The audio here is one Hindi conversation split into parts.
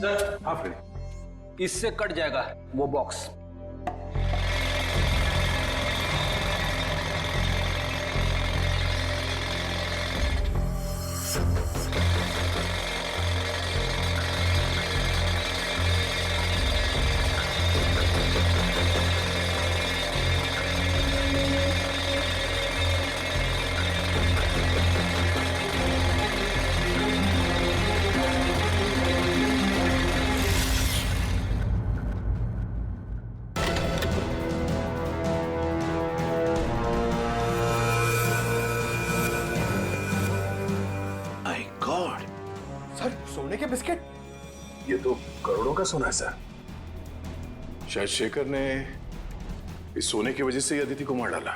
सर। हाँ फ्रेडी, इससे कट जाएगा वो बॉक्स। माय गॉड, सर सोने के बिस्किट? ये तो करोड़ों का सोना है सर। शायद शेखर ने इस सोने की वजह से ही अदिति को मार डाला।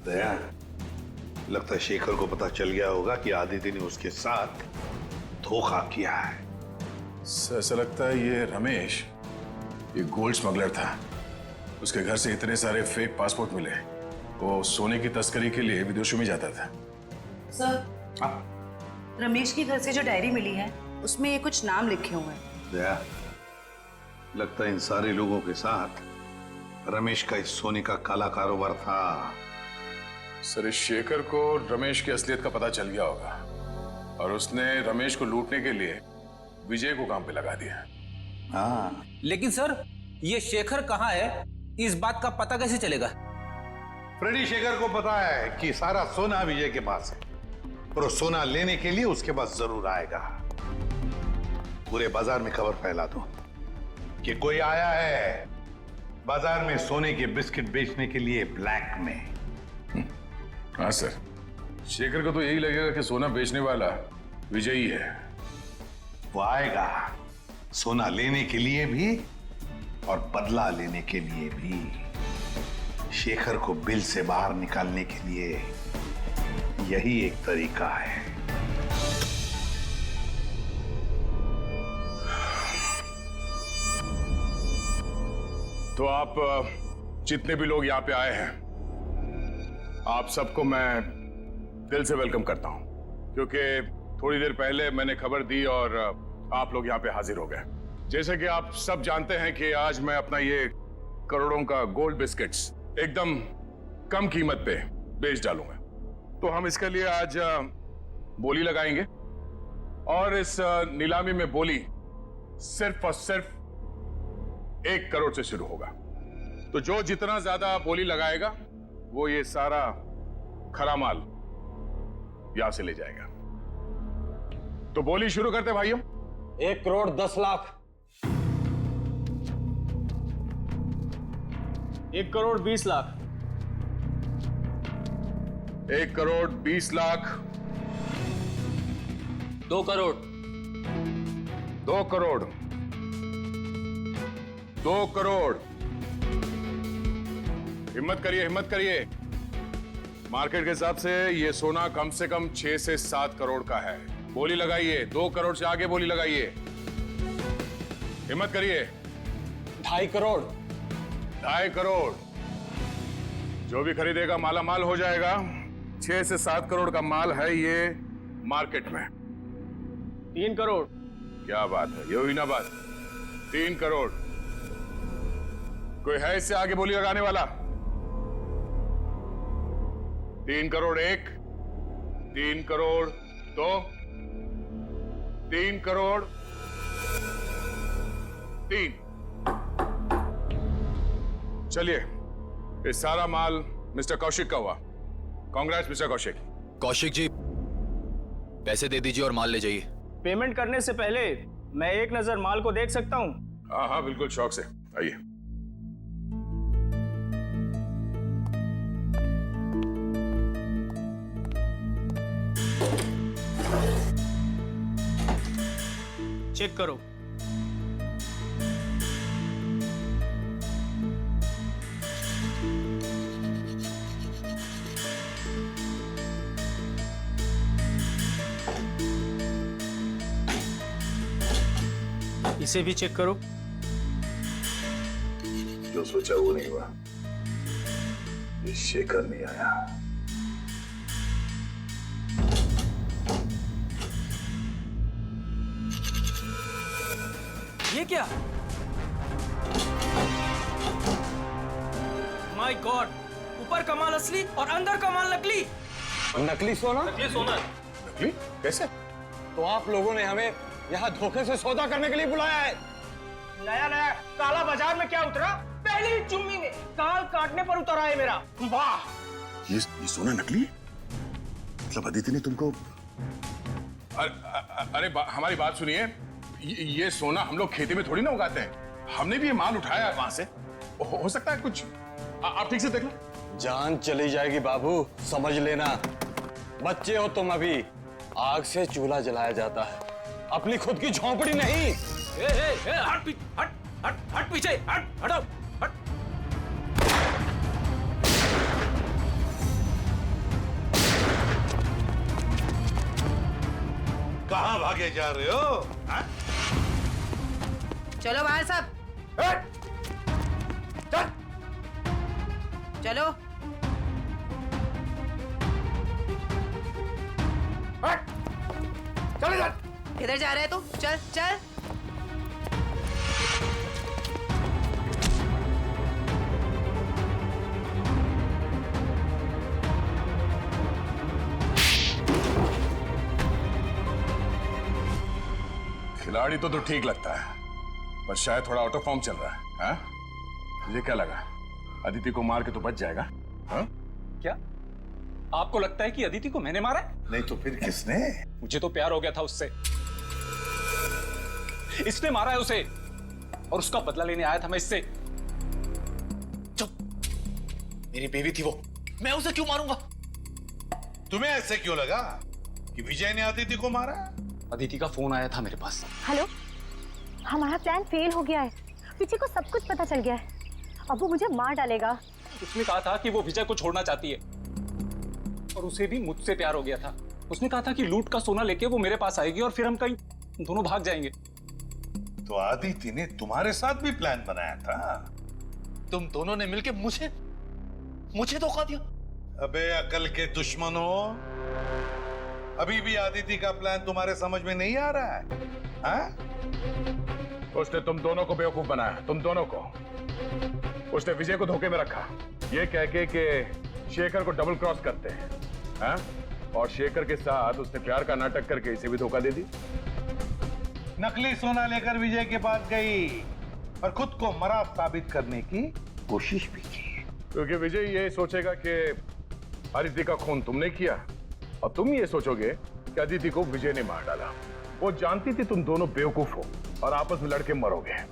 दया, लगता है शेखर को पता चल गया होगा कि आदिति ने उसके साथ धोखा किया है। सर ऐसा लगता है ये रमेश ये गोल्ड स्मगलर था। उसके घर से इतने सारे फेक पासपोर्ट मिले। वो सोने की तस्करी के लिए विदेशों में जाता था। सर, रमेश के घर से जो डायरी मिली है उसमें ये कुछ नाम लिखे हुए हैं। दया, लगता है इन सारे लोगों के साथ रमेश का इस सोने का काला कारोबार था। सर इस शेखर को रमेश की असलियत का पता चल गया होगा और उसने रमेश को लूटने के लिए विजय को काम पे लगा दिया। हाँ, लेकिन सर ये शेखर कहाँ है, इस बात का पता कैसे चलेगा? फ्रेडी, शेखर को पता है कि सारा सोना विजय के पास है और वो सोना लेने के लिए उसके पास जरूर आएगा। पूरे बाजार में खबर फैला दो कि कोई आया है बाजार में सोने के बिस्किट बेचने के लिए ब्लैक में। हाँ सर, शेखर को तो यही लगेगा कि सोना बेचने वाला विजय ही है। वो आएगा सोना लेने के लिए भी और बदला लेने के लिए भी। शेखर को बिल से बाहर निकालने के लिए यही एक तरीका है। तो आप जितने भी लोग यहाँ पे आए हैं, आप सबको मैं दिल से वेलकम करता हूं, क्योंकि थोड़ी देर पहले मैंने खबर दी और आप लोग यहाँ पे हाजिर हो गए। जैसे कि आप सब जानते हैं कि आज मैं अपना ये करोड़ों का गोल्ड बिस्किट्स एकदम कम कीमत पे बेच डालूंगा। तो हम इसके लिए आज बोली लगाएंगे और इस नीलामी में बोली सिर्फ और सिर्फ 1 करोड़ से शुरू होगा। तो जो जितना ज्यादा बोली लगाएगा वो ये सारा खरा माल यहां से ले जाएगा। तो बोली शुरू करते भाइयों। 1 करोड़ 10 लाख। 1 करोड़ 20 लाख। 1 करोड़ 20 लाख। 2 करोड़। 2 करोड़। 2 करोड़। हिम्मत करिए, हिम्मत करिए। मार्केट के हिसाब से ये सोना कम से कम 6 से 7 करोड़ का है। बोली लगाइए, 2 करोड़ से आगे बोली लगाइए। हिम्मत करिए। 2.5 करोड़। 2.5 करोड़। जो भी खरीदेगा माला माल हो जाएगा। 6 से 7 करोड़ का माल है ये मार्केट में। 3 करोड़। क्या बात है, ये हुई ना बात। 3 करोड़। कोई है इससे आगे बोली लगाने वाला? 3 करोड़ 1, 3 करोड़ 2, 3 करोड़ 3। चलिए, ये सारा माल मिस्टर कौशिक का हुआ। कांग्रेस मिस्टर कौशिक। कौशिक जी, पैसे दे दीजिए और माल ले जाइए। पेमेंट करने से पहले मैं एक नजर माल को देख सकता हूं? हाँ हाँ बिल्कुल, शौक से आइए। चेक करो। इसे भी चेक करो। जो सोचा वो नहीं हुआ। ये शेखर नहीं आया। ये क्या? माय गॉड, ऊपर कमाल असली और अंदर कमाल नकली। नकली सोना? ये सोना नकली? कैसे? तो आप लोगों ने हमें यहाँ धोखे से सौदा करने के लिए बुलाया है? नया नया काला बाजार में क्या उतरा? पहली ही चुम्मी में काल काटने पर उतरा है मेरा। वाह! ये सोना नकली? मतलब अदिति ने तुमको? अरे हमारी बात सुनिए। ये सोना हम लोग खेती में थोड़ी ना उगाते हैं। हमने भी ये माल उठाया वहां से। हो सकता है कुछ। आप ठीक से देख लो। जान चली जाएगी बाबू, समझ लेना। बच्चे हो तुम अभी। आग से चूल्हा जलाया जाता है, अपनी खुद की झोंपड़ी नहीं। हट पीछे, हटो, हट। कहां भागे जा रहे हो? हा? चलो बाहर सब, चल। चलो। चले जा। किधर जा रहे है तू? चल चल। खिलाड़ी तो ठीक लगता है, पर शायद थोड़ा आउट ऑफ फॉर्म चल रहा है। हाँ? तुझे क्या लगा अदिति को मार के तो बच जाएगा? हाँ? क्या आपको लगता है कि अदिति को मैंने मारा है? नहीं तो फिर किसने? मुझे तो प्यार हो गया था उससे। इसने मारा है उसे और उसका बदला लेने आया था मैं इससे। चुप, मेरी बीवी थी वो, मैं उसे क्यों मारूंगा? तुम्हें ऐसे क्यों लगा कि विजय ने अदिति को मारा? अदिति का फोन आया था मेरे पास। हेलो, हमारा प्लान फेल हो गया है। विजय को सब कुछ पता चल गया है। अब वो मुझे मार डालेगा। उसने कहा था कि वो विजय को छोड़ना चाहती है और उसे भी मुझसे प्यार हो गया था। उसने कहा था कि लूट का सोना लेके वो मेरे पास आएगी और फिर हम कहीं दोनों भाग जाएंगे। तो अदिति ने तुम्हारे साथ भी प्लान बनाया था? तुम दोनों ने मिलकर मुझे धोखा दिया। अबे अकल के दुश्मनों, अभी भी अदिति का प्लान तुम्हारे समझ में नहीं आ रहा है? हाँ? उसने तुम दोनों को बेवकूफ बनाया, तुम दोनों को। उसने विजय को धोखे में रखा, ये कह के कि शेखर को डबल क्रॉस करते हैं। हाँ? और शेखर के साथ उसने प्यार का नाटक करके इसे भी धोखा दे दी। नकली सोना लेकर विजय के पास गई और खुद को मरा साबित करने की कोशिश भी की, क्योंकि विजय ये सोचेगा कि अदिति का खून तुमने किया और तुम ये सोचोगे कि अदिति को विजय ने मार डाला। वो जानती थी तुम दोनों बेवकूफ हो और आपस में लड़के मरोगे।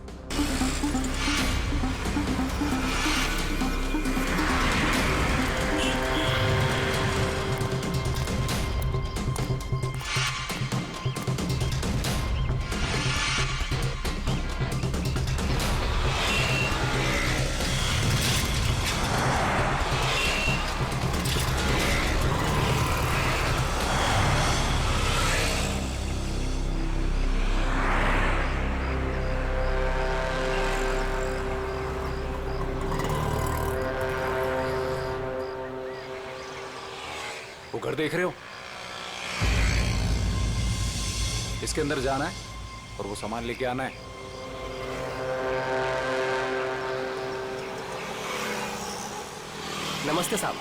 वो घर देख रहे हो? इसके अंदर जाना है और वो सामान लेके आना है। नमस्ते साहब।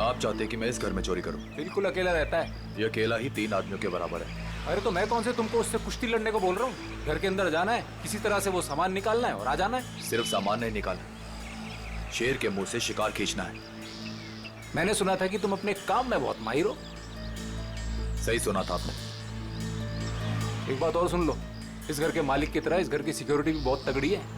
आप चाहते कि मैं इस घर में चोरी करूं? बिल्कुल अकेला रहता है। ये अकेला ही 3 आदमियों के बराबर है। अरे तो मैं कौन से तुमको उससे कुश्ती लड़ने को बोल रहा हूँ? घर के अंदर जाना है, किसी तरह से वो सामान निकालना है और आ जाना है। सिर्फ सामान नहीं निकालना, शेर के मुंह से शिकार खींचना है। मैंने सुना था कि तुम अपने काम में बहुत माहिर हो। सही सुना था आपने। एक बात और सुन लो, इस घर के मालिक की तरह इस घर की सिक्योरिटी भी बहुत तगड़ी है।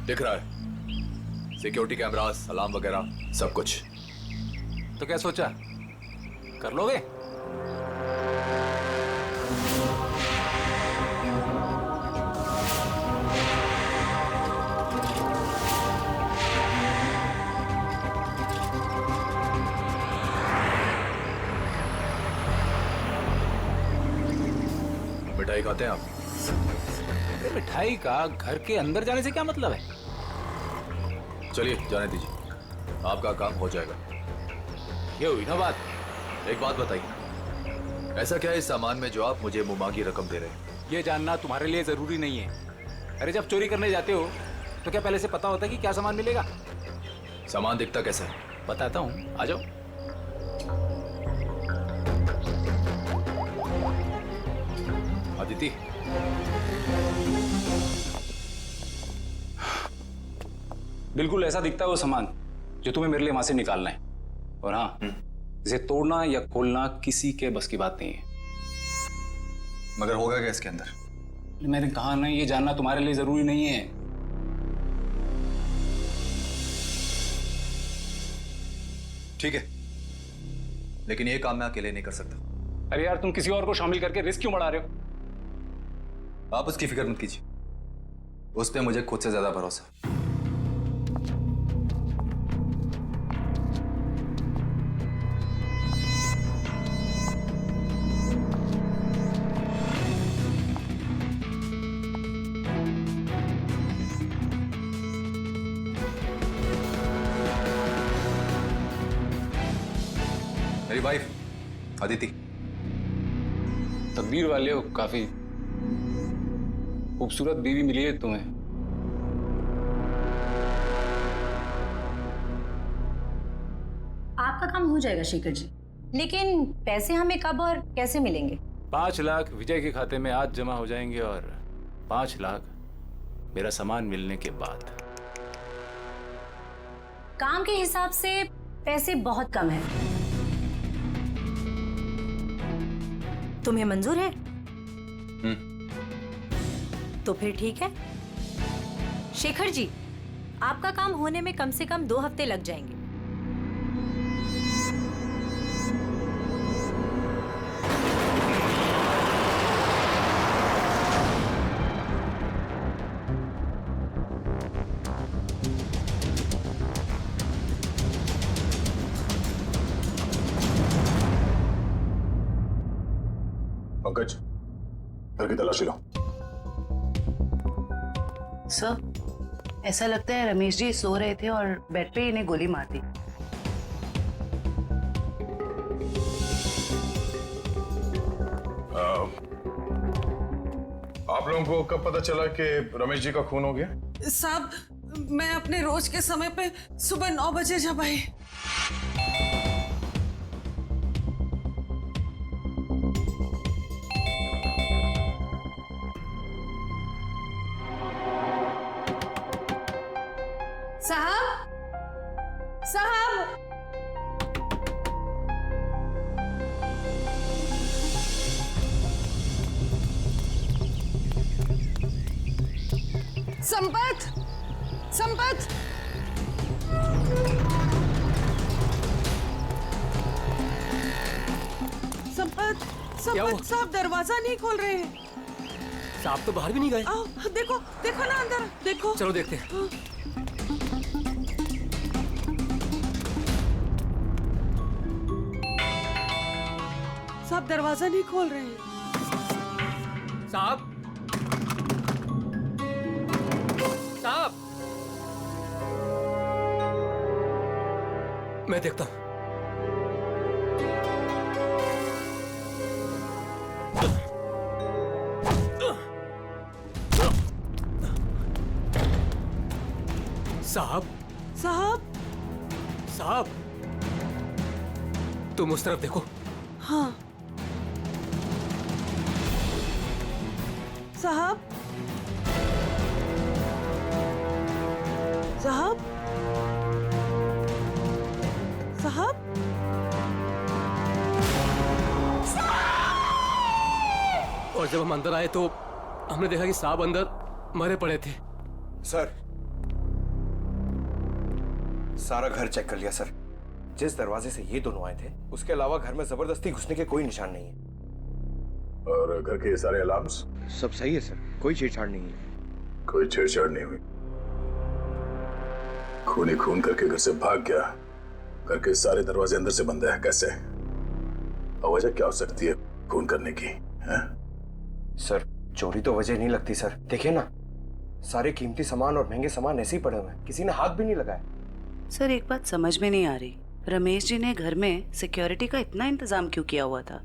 दिख रहा है, सिक्योरिटी कैमरास, अलार्म वगैरह सब कुछ। तो क्या सोचा, कर लोगे? मिठाई खाते हैं आप? अरे मिठाई का घर के अंदर जाने से क्या मतलब है? चलिए जाने दीजिए, आपका काम हो जाएगा। ये हुई ना बात। एक बात बताइए, ऐसा क्या है इस सामान में जो आप मुझे मुमांगी रकम दे रहे हैं? ये जानना तुम्हारे लिए जरूरी नहीं है। अरे जब चोरी करने जाते हो तो क्या पहले से पता होता है कि क्या सामान मिलेगा? सामान दिखता कैसा है? बताता हूँ, आ जाओ। अदिति, बिल्कुल ऐसा दिखता है वो सामान जो तुम्हें मेरे लिए वहां से निकालना है। और हाँ, इसे तोड़ना या खोलना किसी के बस की बात नहीं है। मगर होगा क्या इसके अंदर? मैंने कहा ना, ये जानना तुम्हारे लिए जरूरी नहीं है। ठीक है, लेकिन ये काम मैं अकेले नहीं कर सकता। अरे यार, तुम किसी और को शामिल करके रिस्क क्यों बढ़ा रहे हो? आप उसकी फिक्र मत कीजिए, उस पे मुझे खुद से ज्यादा भरोसा है। मेरी वाइफ अदिति। तकदीर वाले हो, काफी खूबसूरत बीवी मिली है तुम्हें। आपका काम हो जाएगा शेखर जी, लेकिन पैसे हमें कब और कैसे मिलेंगे? 5 लाख विजय के खाते में आज जमा हो जाएंगे और 5 लाख मेरा सामान मिलने के बाद। काम के हिसाब से पैसे बहुत कम हैं। तुम्हें मंजूर है? तो फिर ठीक है। शेखर जी, आपका काम होने में कम से कम 2 हफ्ते लग जाएंगे। पंकज, घर की तलाशी लो। सर, ऐसा लगता है रमेश जी सो रहे थे और बेड पे इन्हें गोली मार दी। आप लोगों को कब पता चला कि रमेश जी का खून हो गया? साहब, मैं अपने रोज के समय पे सुबह 9 बजे जब आई। साहब, साहब, संपत, संपत, संपत, संपत साहब दरवाजा नहीं खोल रहे हैं। साहब तो बाहर भी नहीं गए। आओ, देखो, देखो ना अंदर, देखो। चलो देखते हैं। साहब दरवाजा नहीं खोल रहे हैं। साहब, साहब, मैं देखता हूं। साहब, साहब, साहब, तुम उस तरफ देखो। हाँ। साहब, साहब, साहब, और जब हम अंदर आए तो हमने देखा कि साहब अंदर मरे पड़े थे। सर, सारा घर चेक कर लिया सर। जिस दरवाजे से ये दोनों आए थे, उसके अलावा घर में जबरदस्ती घुसने के कोई निशान नहीं है। और घर के सारे अलार्म्स? सब सही है सर, कोई छेड़छाड़ नहीं है। कोई छेड़छाड़ नहीं हुई। खून ही खून करके घर से भाग गया। घर के सारे दरवाजे अंदर से बंद है, कैसे? और वजह क्या हो सकती है खून करने की? है? सर चोरी तो वजह नहीं लगती सर, देखिए ना सारे कीमती सामान और महंगे सामान ऐसे ही पड़े हुए हैं, किसी ने हाथ भी नहीं लगाया। सर एक बात समझ में नहीं आ रही, रमेश जी ने घर में सिक्योरिटी का इतना इंतजाम क्यों किया हुआ था?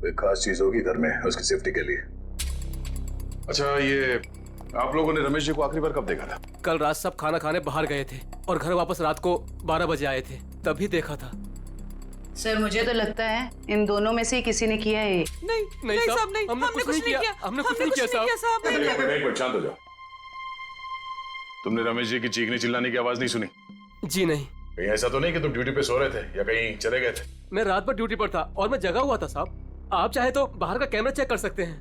कोई खास चीज होगी घर में उसकी सेफ्टी के लिए। अच्छा, ये आप लोगों ने रमेश जी को आखिरी बार कब देखा था? कल रात सब खाना खाने बाहर गए थे और घर वापस रात को 12 बजे आए थे, तभी देखा था। सर मुझे तो लगता है इन दोनों में से किसी ने किया है। नहीं साहब, नहीं, हमने कुछ नहीं किया, हमने कुछ नहीं किया साहब। एक मिनट शांत हो जाओ। तुमने रमेश जी की चीखने चिल्लाने की आवाज नहीं सुनी? जी नहीं। कहीं ऐसा तो नहीं कि तुम ड्यूटी पे सो रहे थे या कहीं चले गए थे? मैं रात भर ड्यूटी पर था और मैं जगा हुआ था साहब। आप चाहे तो बाहर का कैमरा चेक कर सकते हैं।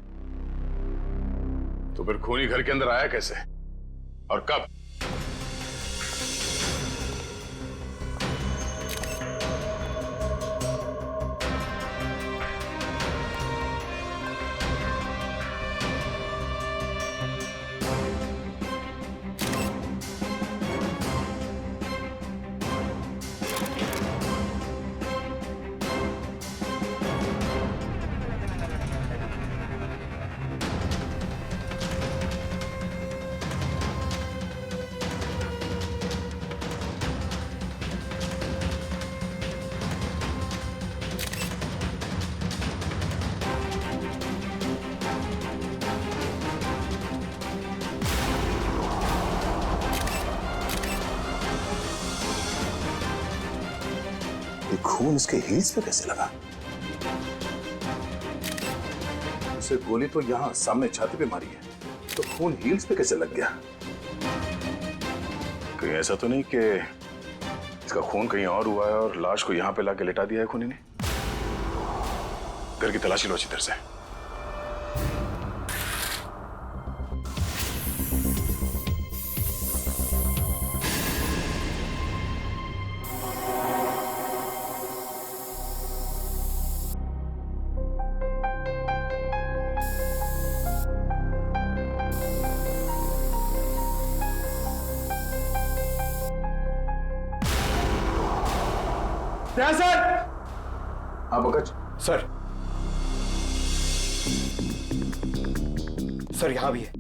तो फिर खूनी घर के अंदर आया कैसे और कब? खून इसके हील्स पे कैसे लगा? उसे गोली तो यहां सामने छाती पे मारी है, तो खून हील्स पे कैसे लग गया? कहीं ऐसा तो नहीं कि इसका खून कहीं और हुआ है और लाश को यहां पे लाके लिटा दिया है खूनी ने? घर की तलाशी लो अच्छी तरह से। सर। हाँ पंकज। सर यहां भी है।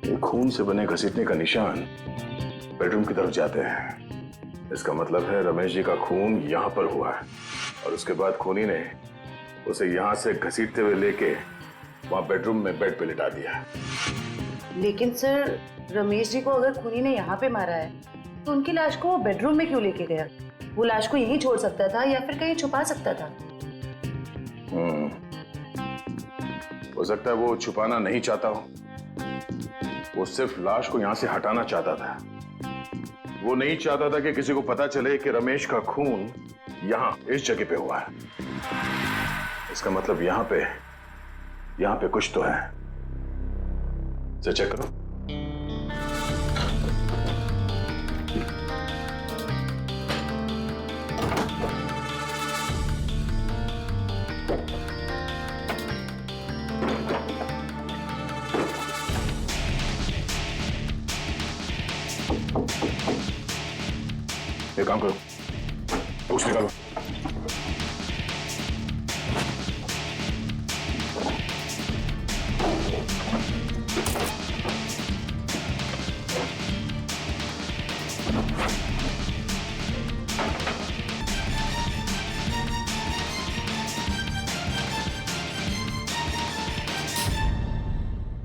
ये खून से बने घसीटने का निशान बेडरूम की तरफ जाते हैं। इसका मतलब है रमेश जी का खून यहां पर हुआ है और उसके बाद खूनी ने उसे यहां से घसीटते हुए लेके वहां बेडरूम में बेड पे लिटा दिया। लेकिन सर रमेश जी को अगर खूनी ने यहाँ पे मारा है तो उनकी लाश को वो बेडरूम में क्यों लेके गया? वो लाश को यहीं छोड़ सकता था या फिर कहीं छुपा सकता था। हो सकता है वो छुपाना नहीं चाहता हो, वो सिर्फ लाश को यहां से हटाना चाहता था। वो नहीं चाहता था कि किसी को पता चले कि रमेश का खून यहां इस जगह पे हुआ है। इसका मतलब यहां पे कुछ तो है। चेक करो। एक काम करो, कुछ निकालो।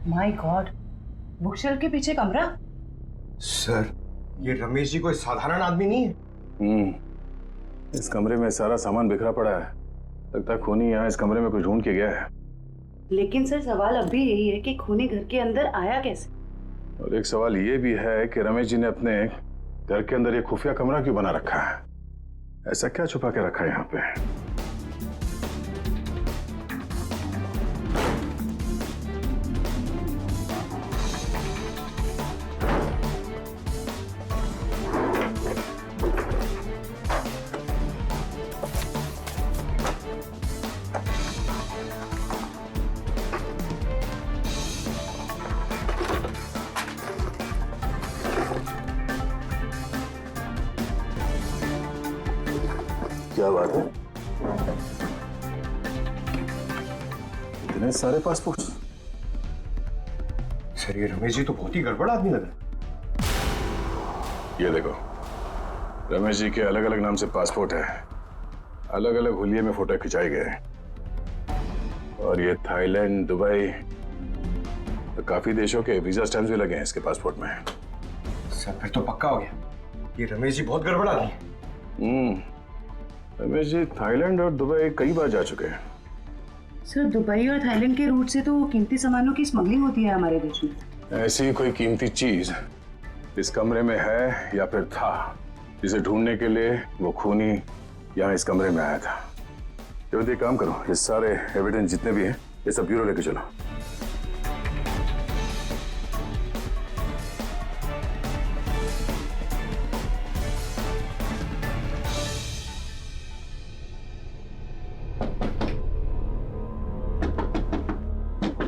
माय गॉड, बुकशेल्फ के पीछे कमरा। सर ये रमेश जी कोई साधारण आदमी नहीं है। इस कमरे में सारा सामान बिखरा पड़ा है। लगता है खूनी यहाँ इस कमरे में कुछ ढूंढ के गया है। लेकिन सर सवाल अब भी यही है कि खूनी घर के अंदर आया कैसे? और एक सवाल ये भी है कि रमेश जी ने अपने घर के अंदर ये खुफिया कमरा क्यों बना रखा है? ऐसा क्या छुपा के रखा है यहाँ पे? क्या बात है? इतने सारे पासपोर्ट? सर ये रमेश जी तो बहुत ही गड़बड़ आदमी लग रहा है। ये देखो, रमेश जी के अलग अलग नाम से पासपोर्ट है, अलग अलग हुलिये में फोटो खिंचाए गए हैं। और ये थाईलैंड, दुबई, तो काफी देशों के वीजा स्टैम्प्स भी लगे हैं इसके पासपोर्ट में। सर फिर तो पक्का हो गया, ये रमेश जी बहुत गड़बड़ आदमी है। रमेश जी थाईलैंड और दुबई कई बार जा चुके हैं। सर दुबई और थाईलैंड के रूट से तो कीमती सामानों की स्मगलिंग होती है हमारे देश में। ऐसी कोई कीमती चीज इस कमरे में है या फिर था, जिसे ढूंढने के लिए वो खूनी यहाँ इस कमरे में आया था। तो एक काम करो, ये सारे एविडेंस जितने भी हैं ये सब ब्यूरो लेके चलो।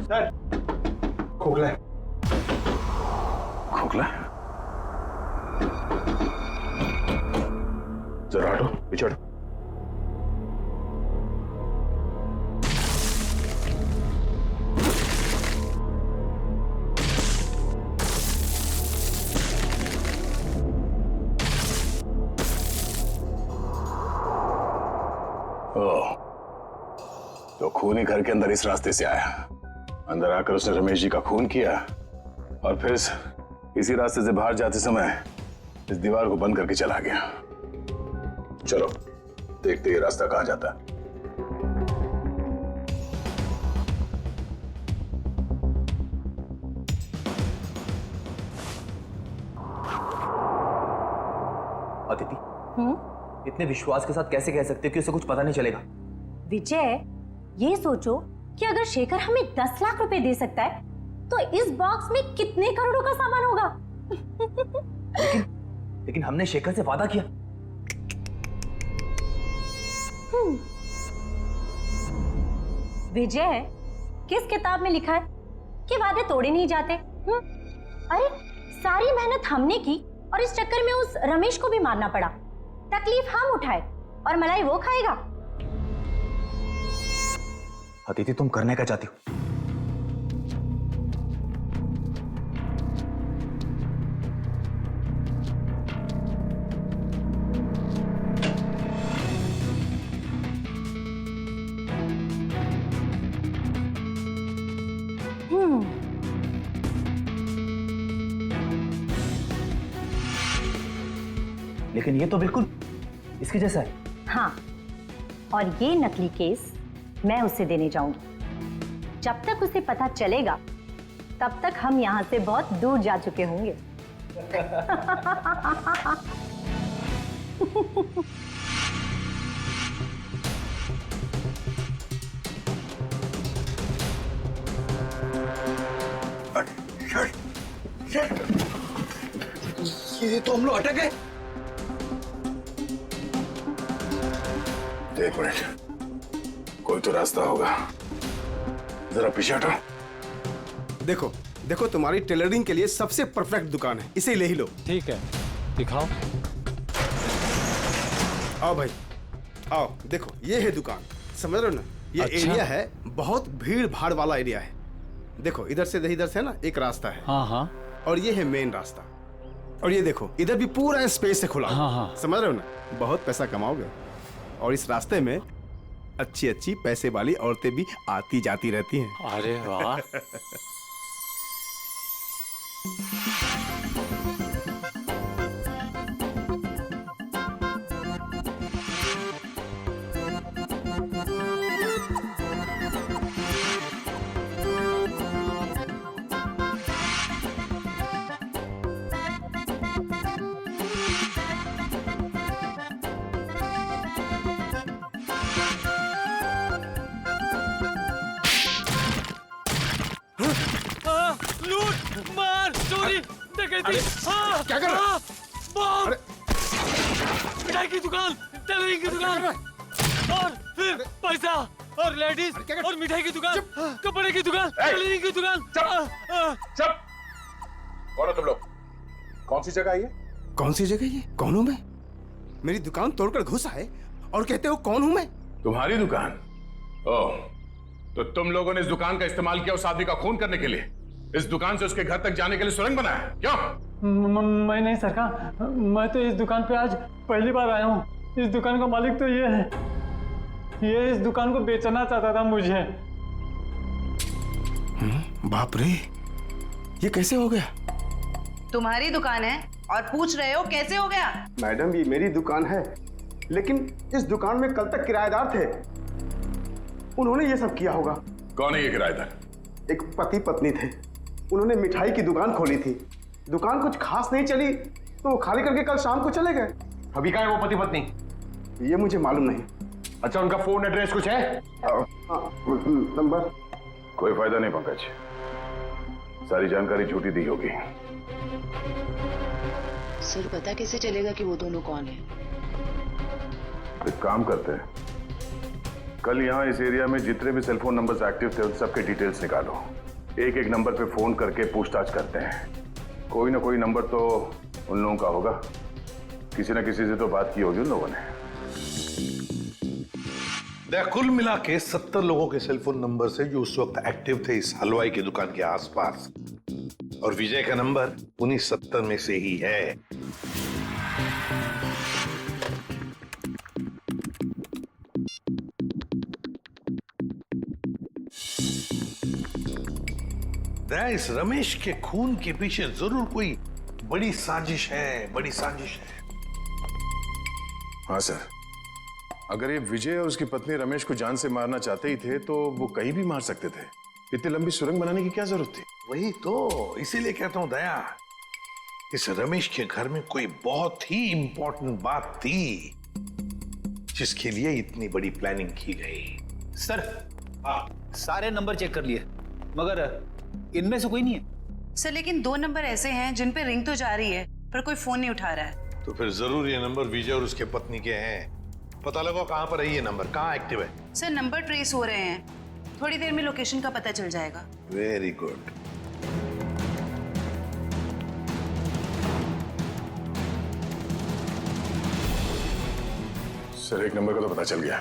सर खोखला है। खोखला? जरा हटो, पीछे हटो। ओह, तो खूनी घर के अंदर इस रास्ते से आया, अंदर आकर उसने रमेश जी का खून किया और फिर इसी रास्ते से बाहर जाते समय इस दीवार को बंद करके चला गया। चलो देखते ये रास्ता कहां जाता है। अदिति, इतने विश्वास के साथ कैसे कह सकते हो कि उसे कुछ पता नहीं चलेगा? विजय, ये सोचो कि अगर शेखर हमें 10 लाख रुपए दे सकता है तो इस बॉक्स में कितने करोड़ों का सामान होगा। लेकिन हमने शेखर से वादा किया। विजय, किस किताब में लिखा है कि वादे तोड़े नहीं जाते? अरे सारी मेहनत हमने की और इस चक्कर में उस रमेश को भी मारना पड़ा। तकलीफ हम उठाए और मलाई वो खाएगा। अदिति, तुम करने क्या चाहती हो? लेकिन ये तो बिल्कुल इसके जैसा है। हाँ, और ये नकली केस मैं उसे देने जाऊंगी। जब तक उसे पता चलेगा तब तक हम यहां से बहुत दूर जा चुके होंगे। ये तो हम लोग अटक गए। एक मिनट, कोई तो रास्ता होगा, जरा पीछे हटो। देखो देखो, तुम्हारी टेलरिंग के लिए सबसे परफेक्ट दुकान है, इसे ले ही लो। ठीक है, दिखाओ। आओ भाई, आओ। देखो ये है दुकान, समझ रहे हो ना? ये अच्छा। एरिया है, बहुत भीड़ भाड़ वाला एरिया है। देखो इधर से ना एक रास्ता है। हाँ हाँ। और ये है मेन रास्ता। और ये देखो इधर भी पूरा स्पेस है खुला। हाँ हाँ। समझ रहे हो ना? बहुत पैसा कमाओगे। और इस रास्ते में अच्छी अच्छी पैसे वाली औरतें भी आती जाती रहती हैं। अरे वाह। लूट, मार, चोरी, डकैती। क्या कर रहा है? बम, मिठाई की दुकान, टेलरिंग की दुकान, और फिर पैसा और लेडीज और मिठाई की दुकान, कपड़े की दुकान, टेलरिंग की दुकान। चुप! कौन हो तुम लोग? कौन सी जगह है ये? कौन सी जगह ये? कौन हूं मैं? मेरी दुकान तोड़कर घुसा है और कहते हो कौन हूं मैं? तुम्हारी दुकान? ओह, तो तुम लोगों ने इस दुकान का इस्तेमाल किया उस आदमी का खून करने के लिए? इस दुकान से उसके घर तक जाने के लिए सुरंग बनाया? क्यों? मैं नहीं सरकार, मैं तो इस दुकान पे आज पहली बार आया हूँ। इस दुकान का मालिक तो ये है, ये इस दुकान को बेचना चाहता था मुझे। बाप रे, ये कैसे हो गया? तुम्हारी दुकान है और पूछ रहे हो कैसे हो गया? मैडम, ये मेरी दुकान है, लेकिन इस दुकान में कल तक किराएदार थे, उन्होंने ये सब किया होगा। कौन है ये किराएदार? एक पति पत्नी थे, उन्होंने मिठाई की दुकान खोली थी, दुकान कुछ खास नहीं चली तो वो खाली करके कल शाम को चले गए। अभी कहाँ है वो पति पत्नी? ये मुझे मालूम नहीं। अच्छा, उनका फोन एड्रेस कुछ है? नंबर? कोई फायदा नहीं पंकज, सारी जानकारी झूठी दी होगी। सर, पता कैसे चलेगा कि वो दोनों कौन है? एक काम करते हैं, कल यहाँ इस एरिया में जितने भी सेलफोन नंबर्स एक्टिव थे उन सबके डिटेल्स निकालो, एक एक नंबर पे फोन करके पूछताछ करते हैं। कोई ना कोई नंबर तो उन लोगों का होगा, किसी ना किसी से तो बात की होगी उन लोगों ने। कुल मिला के 70 लोगों के सेलफोन नंबर से जो उस वक्त एक्टिव थे इस हलवाई की दुकान के आसपास, और विजय का नंबर उन्हीं 70 में से ही है। इस रमेश के खून के पीछे जरूर कोई बड़ी साजिश है, बड़ी साजिश है। हाँ सर, अगर ये विजय और उसकी पत्नी रमेश को जान से मारना चाहते ही थे तो वो कहीं भी मार सकते थे। इतनी लंबी सुरंग बनाने की क्या जरूरत थी? वही तो, इसीलिए कहता हूं दया, इस रमेश के घर में कोई बहुत ही इंपॉर्टेंट बात थी जिसके लिए इतनी बड़ी प्लानिंग की गई। सर, सारे नंबर चेक कर लिए मगर इनमें से कोई नहीं है। सर, लेकिन 2 नंबर ऐसे हैं जिन पे रिंग तो जा रही है पर कोई फोन नहीं उठा रहा है। तो फिर जरूर ये नंबर विजय और उसके पत्नी के हैं। पता लगाओ कहां पर है ये नंबर, कहां एक्टिव है। सर, नंबर ट्रेस हो रहे हैं, थोड़ी देर में लोकेशन का पता चल जाएगा। Very good. सर, एक नंबर का तो पता चल गया,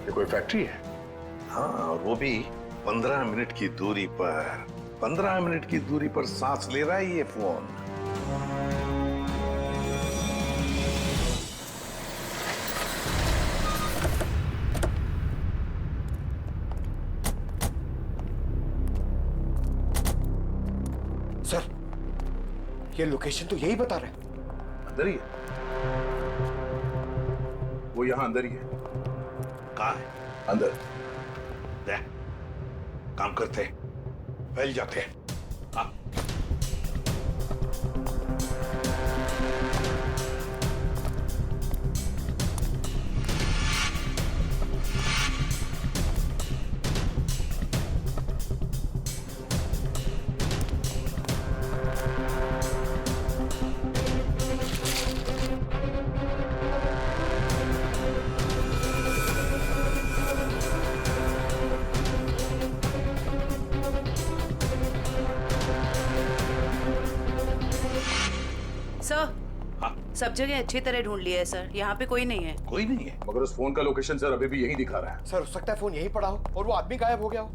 ये कोई फैक्ट्री है। हाँ, और वो भी 15 मिनट की दूरी पर। 15 मिनट की दूरी पर सांस ले रहा है ये फोन। सर, ये लोकेशन तो यही बता रहे हैं। अंदर ही है वो, यहां अंदर ही है। कहां है? अंदर। काम करते हैं, फैल जाते हैं। सर, सब जगह अच्छी तरह ढूंढ लिया है सर, यहाँ पे कोई नहीं है। कोई नहीं है? मगर उस फोन का लोकेशन सर अभी भी यही दिखा रहा है। सर, हो सकता है फोन यहीं पड़ा हो और वो आदमी गायब हो गया हो।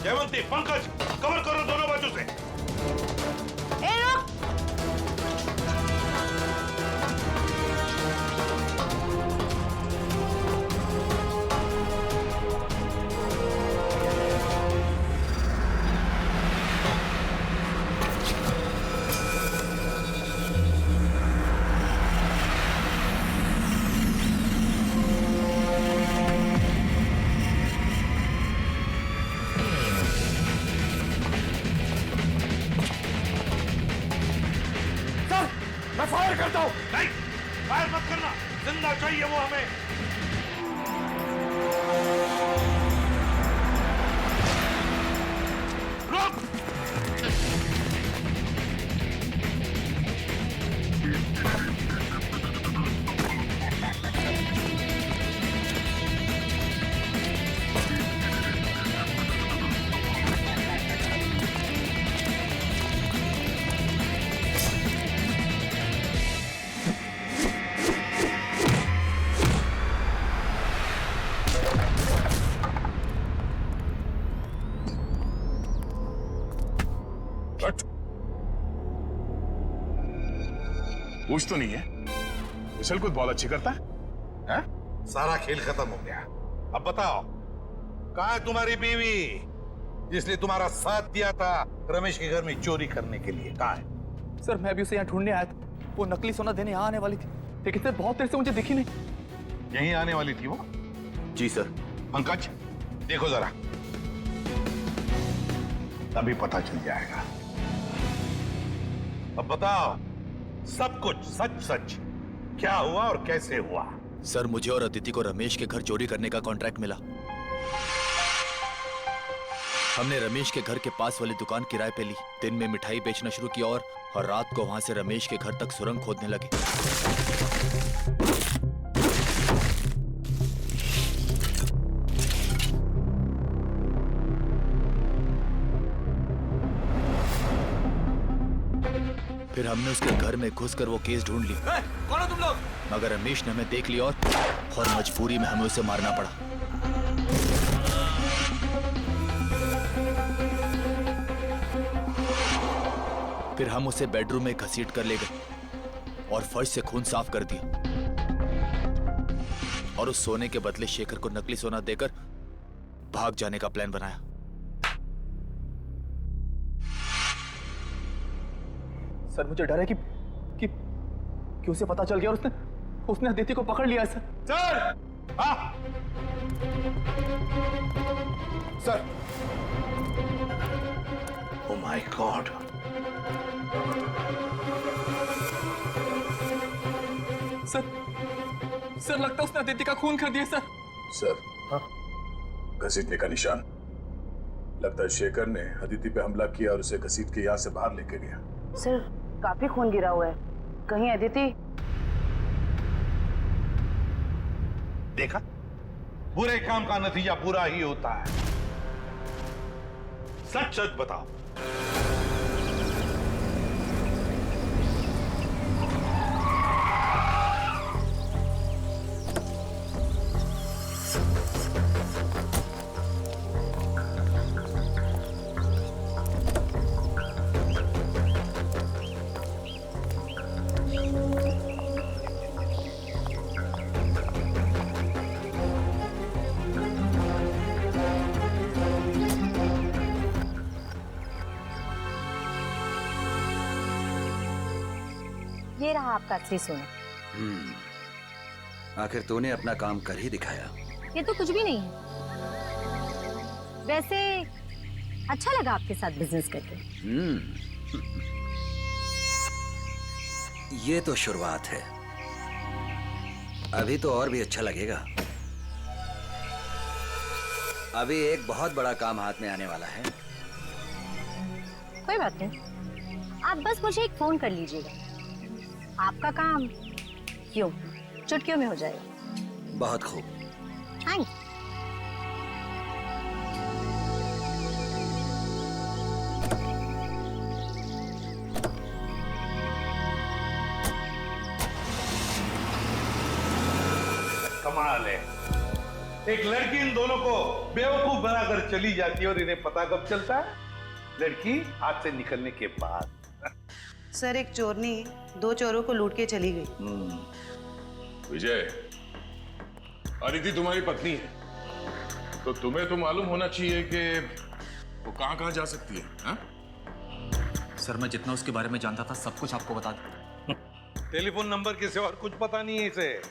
जयवंती, पंकज, कवर करो दोनों बाजू से। मैं फायर करता हूं। नहीं, फायर मत करना, जिंदा चाहिए वो हमें। रोक! पूछ तो नहीं है, विशल कुछ बहुत अच्छी करता है? सारा खेल खत्म हो गया। अब बताओ, कहाँ है तुम्हारी बीवी जिसने तुम्हारा साथ दिया था रमेश के घर में चोरी करने के लिए? कहाँ है? सर मैं भी उसे यहाँ ढूंढने आया था। वो नकली सोना देने यहाँ आने वाली थी, लेकिन सर बहुत देर से मुझे दिखी नहीं। यहीं आने वाली थी वो? जी सर। पंकज देखो जरा, तभी पता चल जाएगा। अब बताओ सब कुछ सच सच क्या हुआ और कैसे हुआ? सर मुझे और अदिति को रमेश के घर चोरी करने का कॉन्ट्रैक्ट मिला। हमने रमेश के घर के पास वाली दुकान किराए पे ली, दिन में मिठाई बेचना शुरू किया और रात को वहां से रमेश के घर तक सुरंग खोदने लगे। फिर हमने उसके घर में घुसकर वो केस ढूंढ ली। कौन हो तुम लोग? मगर रमेश ने हमें देख लिया और मजबूरी में हमें उसे मारना पड़ा। फिर हम उसे बेडरूम में घसीट कर ले गए और फर्श से खून साफ कर दिया और उस सोने के बदले शेखर को नकली सोना देकर भाग जाने का प्लान बनाया। सर मुझे डर है कि उसे पता चल गया और उसने अदिति को पकड़ लिया। Sir sir oh my God, sir लगता है उसने अदिति का खून कर दिया। सर घसीटने का निशान लगता है शेखर ने अदिति पे हमला किया और उसे घसीट के यहाँ से बाहर लेके गया। सर काफी खून गिरा हुआ है, कहीं अदिति? देखा, बुरे काम का नतीजा बुरा ही होता है। सच सच बताओ। ये रहा आपका असली सोना। आखिर तूने अपना काम कर ही दिखाया। ये तो कुछ भी नहीं है। वैसे अच्छा लगा आपके साथ बिजनेस करके। ये तो शुरुआत है, अभी तो और भी अच्छा लगेगा। अभी एक बहुत बड़ा काम हाथ में आने वाला है। कोई बात नहीं, आप बस मुझे एक फोन कर लीजिएगा, आपका काम क्यों चुटकियों में हो जाएगा। बहुत खूब। थैंक्स। कमाल है, एक लड़की इन दोनों को बेवकूफ बनाकर चली जाती है और इन्हें पता कब चलता है? लड़की हाथ से निकलने के बाद। सर एक चोरनी 2 चोरों को लूट के चली गई। विजय, अदिति तुम्हारी पत्नी है, तो तुम्हें तो मालूम होना चाहिए कि वो कहां जा सकती है। हा? सर मैं जितना उसके बारे में जानता था सब कुछ आपको बता दूं। टेलीफोन नंबर के सिवा और कुछ पता नहीं है इसे।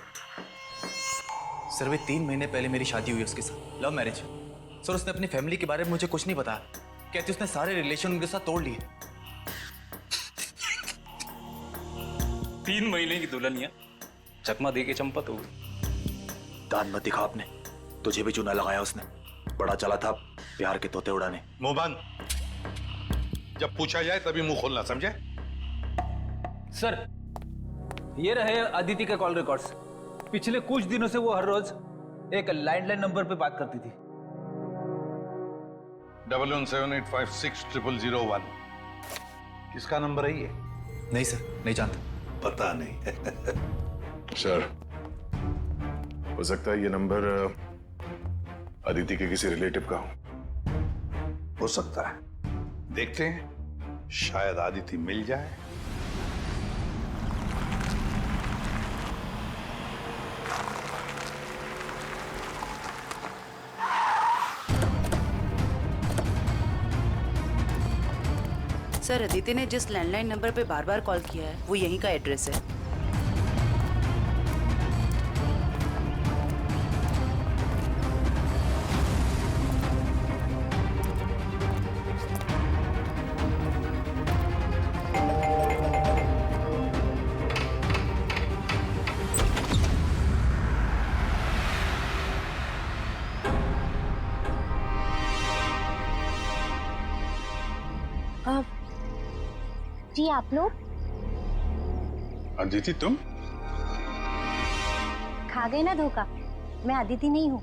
सर वे 3 महीने पहले मेरी शादी हुई उसके साथ, लव मैरिज। सर उसने अपनी फैमिली के बारे में मुझे कुछ नहीं बताया, कहती उसने सारे रिलेशन उनके साथ तोड़ लिए। 3 महीने की दुल्हनिया चकमा दे के चंपत हो गई। दान मत दिखा आपने, तुझे भी चूना लगाया उसने। बड़ा चला था प्यार के तोते उड़ाने। मुंह बंद, जब पूछा जाए तभी मुंह खोलना, समझे? सर ये रहे अदिति के कॉल रिकॉर्ड्स। पिछले कुछ दिनों से वो हर रोज एक लैंडलाइन नंबर पे बात करती थी। 1178560001। किसका नंबर है ये? नहीं सर, नहीं जानता। पता नहीं। सर हो सकता है ये नंबर अदिति के किसी रिलेटिव का हो सकता है, देखते हैं शायद आदिति मिल जाए। सर, अदिति ने जिस लैंडलाइन नंबर पे बार बार कॉल किया है वो यहीं का एड्रेस है। जी आप लोग अदिति, तुम खा गए ना धोखा। मैं अदिति नहीं हूँ,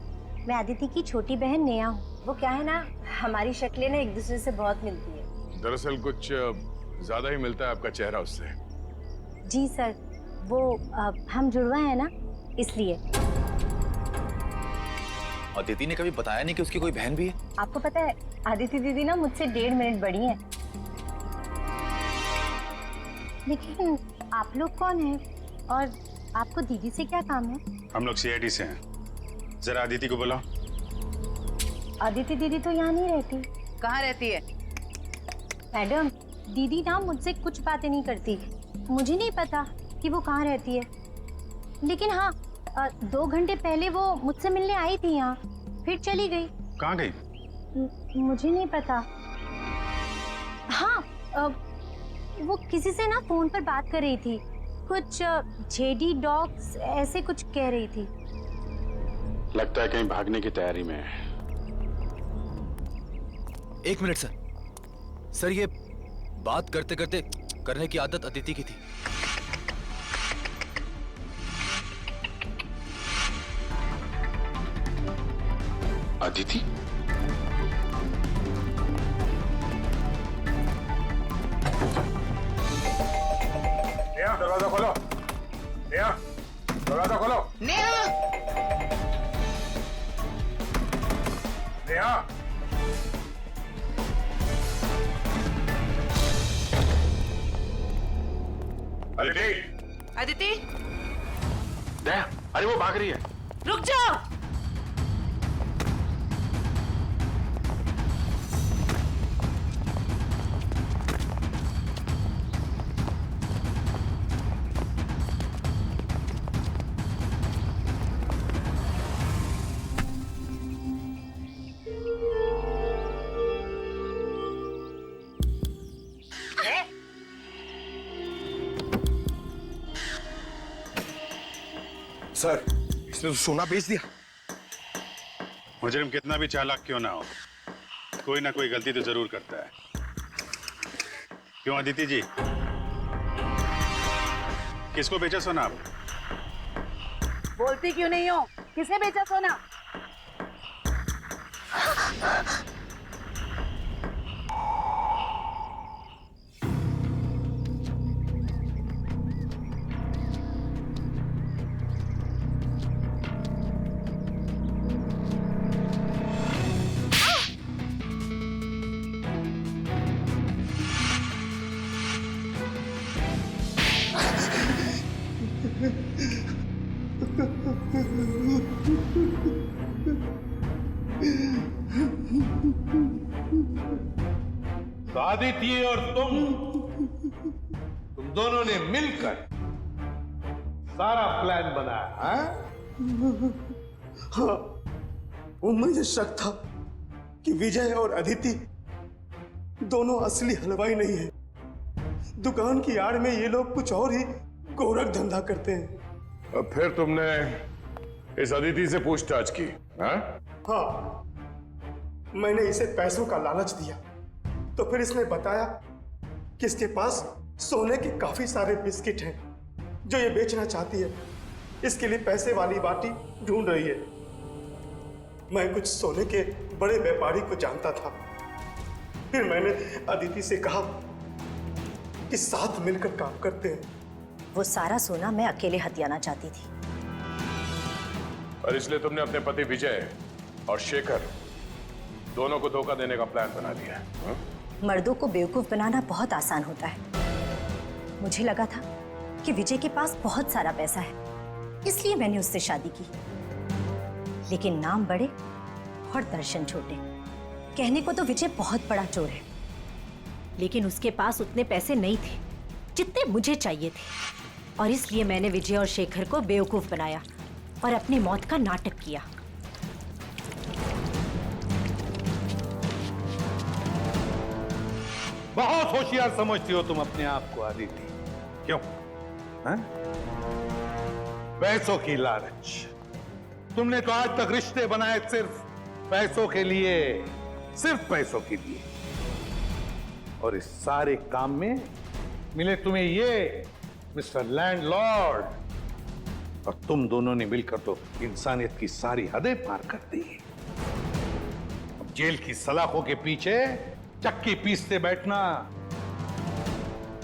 मैं अदिति की छोटी बहन नेहा हूँ। वो क्या है ना, हमारी शक्लें ना एक दूसरे से बहुत मिलती है। दरअसल कुछ ज्यादा ही मिलता है आपका चेहरा उससे। जी सर, वो हम जुड़वा है ना, इसलिए। अदिति ने कभी बताया नहीं कि उसकी कोई बहन भी है? आपको पता है, अदिति दीदी ना मुझसे 1.5 मिनट बड़ी है। लेकिन आप लोग कौन हैं और आपको दीदी से क्या काम है? हम लोग सीआईडी से हैं। जरा अदिति को बुलाओ। अदिति दीदी तो यहाँ नहीं रहती। कहाँ रहती है? मैडम, दीदी ना मुझसे कुछ बातें नहीं करती। मुझे नहीं पता कि वो कहाँ रहती है, लेकिन हाँ 2 घंटे पहले वो मुझसे मिलने आई थी यहाँ, फिर चली गई। कहाँ गई? मुझे नहीं पता। हाँ वो किसी से ना फोन पर बात कर रही थी, कुछ जेडी डॉग्स ऐसे कुछ कह रही थी। लगता है कहीं भागने की तैयारी में है। 1 मिनट सर। सर, ये बात करते करते करने की आदत अदिति की थी। अदिति? नेहा, दरवाजा खोलो। नेहा, दरवाजा खोलो। नेहा! नेहा! अदिति! अदिति! नेहा, अरे वो भाग रही है। रुक जाओ! सर, इसने तो सोना बेच दिया। मुजरिम कितना भी चालाक क्यों ना हो, कोई ना कोई गलती तो जरूर करता है। क्यों अदिति जी, किसको बेचा सोना आप? बोलती क्यों नहीं हो? किसे बेचा सोना? आदिति और तुम दोनों ने मिलकर सारा प्लान बनाया, हाँ? हाँ, वो मुझे शक था कि विजय और अदिति दोनों असली हलवाई नहीं है। दुकान की आड़ में ये लोग कुछ और ही गोरख धंधा करते हैं। अब फिर तुमने इस अदिति से पूछताछ की? हाँ? हाँ, मैंने इसे पैसों का लालच दिया तो फिर इसने बताया कि इसके पास सोने के काफी सारे बिस्किट हैं जो ये बेचना चाहती है। इसके लिए पैसे वाली बाटी ढूंढ रही है। मैं कुछ सोने के बड़े व्यापारी को जानता था। फिर मैंने अदिति से कहा कि साथ मिलकर काम करते हैं। वो सारा सोना मैं अकेले हथियाना चाहती थी। और इसलिए तुमने अपने पति विजय और शेखर दोनों को धोखा देने का प्लान बना लिया है। हाँ? मर्दों को बेवकूफ बनाना बहुत आसान होता है। मुझे लगा था कि विजय के पास बहुत सारा पैसा है, इसलिए मैंने उससे शादी की। लेकिन नाम बड़े और दर्शन छोटे। कहने को तो विजय बहुत बड़ा चोर है, लेकिन उसके पास उतने पैसे नहीं थे जितने मुझे चाहिए थे, और इसलिए मैंने विजय और शेखर को बेवकूफ बनाया और अपनी मौत का नाटक किया। बहुत होशियार समझती हो तुम अपने आप को आदिति। क्यों? हैं? पैसों की लालच। तुमने तो आज तक रिश्ते बनाए सिर्फ पैसों के लिए, सिर्फ पैसों के लिए। और इस सारे काम में मिले तुम्हें ये मिस्टर लैंडलॉर्ड, और तुम दोनों ने मिलकर तो इंसानियत की सारी हदें पार कर दी। अब जेल की सलाखों के पीछे चक्की पीसते बैठना,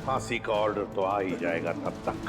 फांसी का ऑर्डर तो आ ही जाएगा तब तक।